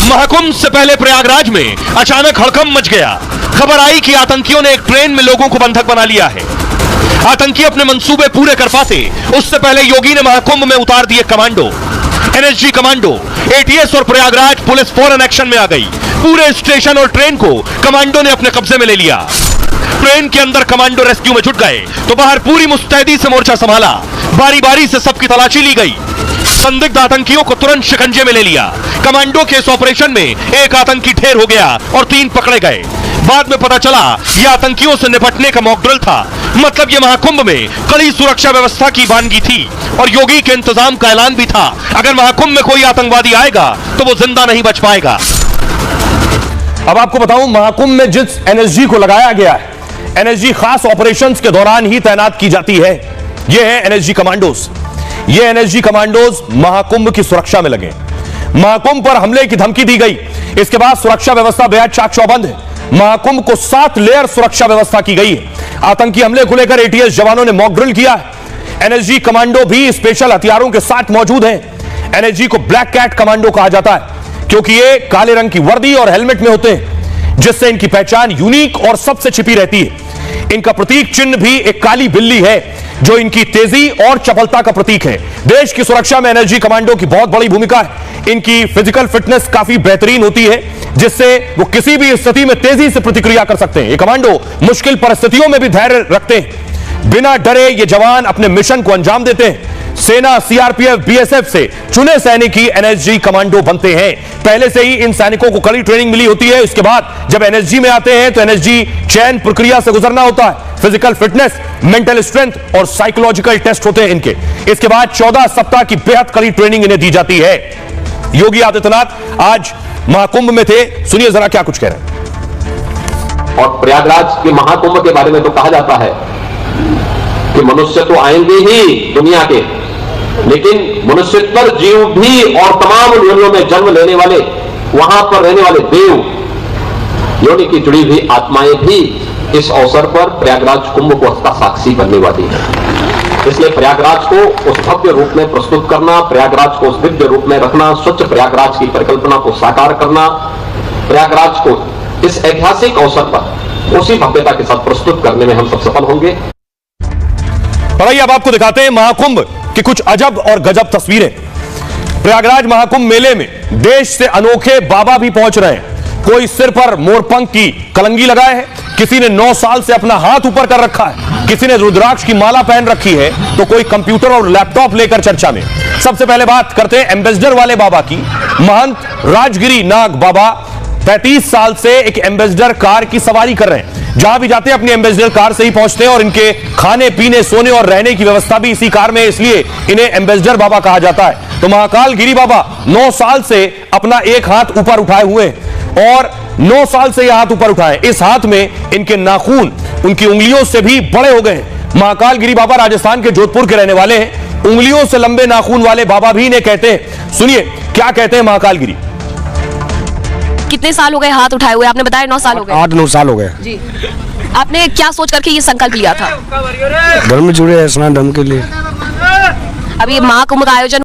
महाकुंभ से पहले प्रयागराज में अचानक हड़कंप मच गया। खबर आई कि आतंकियों ने एक ट्रेन में लोगों को बंधक बना लिया है। आतंकी अपने मंसूबे पूरे कर पाते उससे पहले योगी ने महाकुंभ में उतार दिए कमांडो, एनएसजी कमांडो। एटीएस और प्रयागराज पुलिस फौरन एक्शन में आ गई। पूरे स्टेशन और ट्रेन को कमांडो ने अपने कब्जे में ले लिया। ट्रेन के अंदर कमांडो रेस्क्यू में जुट गए तो बाहर पूरी मुस्तैदी से मोर्चा संभाला। बारी बारी से सबकी तलाशी ली गई। संदिग्ध आतंकियों को तुरंत शिकंजे में ले लिया। कमांडो के इस ऑपरेशन में एक आतंकी ढेर हो गया और 3 पकड़े गए। बाद में पता चला यह आतंकियों से निपटने का मॉक ड्रिल था। मतलब यह महाकुंभ में कड़ी सुरक्षा व्यवस्था की वानगी थी और योगी के इंतजाम का ऐलान भी था। अगर महाकुंभ में कोई आतंकवादी आएगा तो वो जिंदा नहीं बच पाएगा। अब आपको बताऊं, महाकुंभ में जिस एनएसजी को लगाया गया है, एनएसजी खास ऑपरेशंस के दौरान ही तैनात की जाती है। यह है एनएसजी कमांडोज। ये एनएसजी कमांडोज महाकुंभ की सुरक्षा में लगे। महाकुंभ पर हमले की धमकी दी गई। इसके बाद सुरक्षा व्यवस्था बेहद चाक चौबंद है। महाकुंभ को 7 लेयर सुरक्षा व्यवस्था की गई है। आतंकी हमले को लेकर एटीएस जवानों ने मॉक ड्रिल किया है। एनएसजी कमांडो भी स्पेशल हथियारों के साथ मौजूद हैं। एनएसजी को ब्लैक कैट कमांडो कहा जाता है क्योंकि ये काले रंग की वर्दी और हेलमेट में होते हैं, जिससे इनकी पहचान यूनिक और सबसे छिपी रहती है। इनका प्रतीक चिन्ह भी एक काली बिल्ली है जो इनकी तेजी और चपलता का प्रतीक है। देश की सुरक्षा में एनएसजी कमांडो की बहुत बड़ी भूमिका है। इनकी फिजिकल फिटनेस काफी बेहतरीन होती है, जिससे वो किसी भी स्थिति में तेजी से प्रतिक्रिया कर सकते हैं। ये कमांडो मुश्किल परिस्थितियों में भी धैर्य रखते हैं। बिना डरे ये जवान अपने मिशन को अंजाम देते हैं। सेना, सीआरपीएफ, बीएसएफ से चुने सैनिक ही एनएसजी कमांडो बनते हैं। पहले से ही इन सैनिकों को कड़ी ट्रेनिंग मिली होती है। इसके बाद जब एनएसजी में आते हैं तो एनएसजी चयन प्रक्रिया से गुजरना होता है। फिजिकल फिटनेस, मेंटल स्ट्रेंथ और साइकोलॉजिकल टेस्ट होते हैं इनके। इसके बाद 14 सप्ताह की बेहद कड़ी ट्रेनिंग इन्हें दी जाती है। योगी आदित्यनाथ आज महाकुंभ में थे, सुनिए जरा क्या कुछ कह रहे हैं। और प्रयागराज के महाकुंभ के बारे में तो कहा जाता है कि मनुष्य तो आएंगे ही दुनिया के, लेकिन मनुष्यतर जीव भी और तमाम योनियों में जन्म लेने वाले, वहां पर रहने वाले देव योनि की जुड़ी हुई आत्माएं भी इस अवसर पर प्रयागराज कुंभ को उसका साक्षी बनने वाली है। इसलिए प्रयागराज को उस भव्य रूप में प्रस्तुत करना, प्रयागराज को उस दिव्य रूप में रखना, स्वच्छ प्रयागराज की परिकल्पना को साकार करना, प्रयागराज को इस ऐतिहासिक अवसर पर उसी भव्यता के साथ प्रस्तुत करने में हम सब सफल होंगे। और आइए अब आपको दिखाते हैं महाकुंभ की कुछ अजब और गजब तस्वीरें। प्रयागराज महाकुंभ मेले में देश से अनोखे बाबा भी पहुंच रहे हैं। कोई सिर पर मोरपंख की कलंगी लगाए है, किसी ने 9 साल से अपना हाथ ऊपर कर रखा है, किसी ने रुद्राक्ष की माला पहन रखी है, तो कोई कंप्यूटर और लैपटॉप लेकर चर्चा में। सबसे पहले बात करते हैं एम्बेसडर वाले बाबा की। महंत राजगिरी नाग बाबा 35 साल से एक एम्बेसडर कार की सवारी कर रहे हैं। जहां भी जाते हैं अपनी एम्बेसडर कार से ही पहुंचते हैं और इनके खाने पीने, सोने और रहने की व्यवस्था भी इसी कार में, इसलिए इन्हें एम्बेसडर बाबा कहा जाता है। तो महाकाल गिरी बाबा 9 साल से अपना एक हाथ ऊपर उठाए हुए और 9 साल से यह हाथ ऊपर उठाए। इस हाथ में इनके नाखून उनकी उंगलियों से भी बड़े हो गए हैं। महाकाल गिरी बाबा राजस्थान के जोधपुर के रहने वाले हैं। उंगलियों से लंबे नाखून वाले बाबा भी इन्हें कहते हैं। सुनिए क्या कहते हैं महाकाल गिरी। कितने साल हो गए हाथ उठाए हुए? आपने बताया 9 साल हो गए। 8-9 साल हो गए जी। आपने क्या सोच करके ये संकल्प लिया था? धर्म जुड़े हैं, स्नान धर्म के लिए। अब ये महाकुंभ का आयोजन